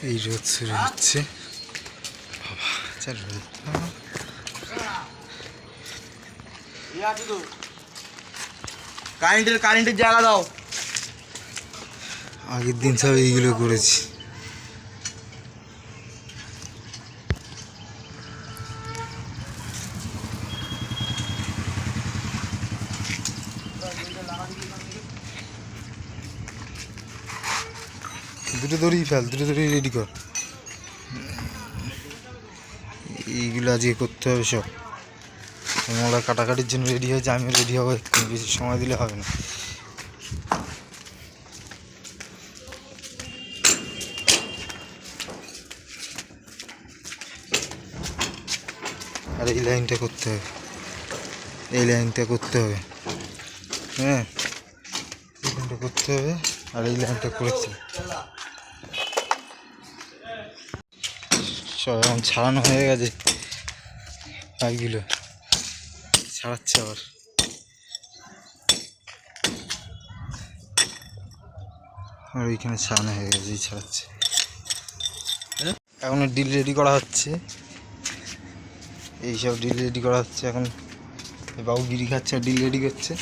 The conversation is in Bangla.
এই রোদ শুরু হচ্ছে বাবা, যা রোদ। কারেন্টের জায়গা দাও। আগের দিন সব এইগুলো করেছি। দুটো দড়ি ফেল, দুটো দড়ি রেডি কর। এইগুলো আজকে করতে হবে সব। ওরা কাটাকাটির জন্য রেডি হয়েছে, আমিও রেডি হবো। একটু বেশি সময় দিলে হবে না। আর এই লাইনটা করতে হবে, এই লাইনটা করতে হবে। হ্যাঁ, এই লাইনটা করতে হবে। আর এই লাইনটা করেছি সব এখন ছাড়ানো হয়ে গেছে। পাইপগুলো ছাড়াচ্ছে আবার। আর ওইখানে ছাড়ানো হয়ে গেছে, এই ছাড়াচ্ছে। এখন ডিল রেডি করা হচ্ছে, এইসব ডিল রেডি করা হচ্ছে। এখন বাবু বিড়ি খাচ্ছে আর ডিল রেডি করছে।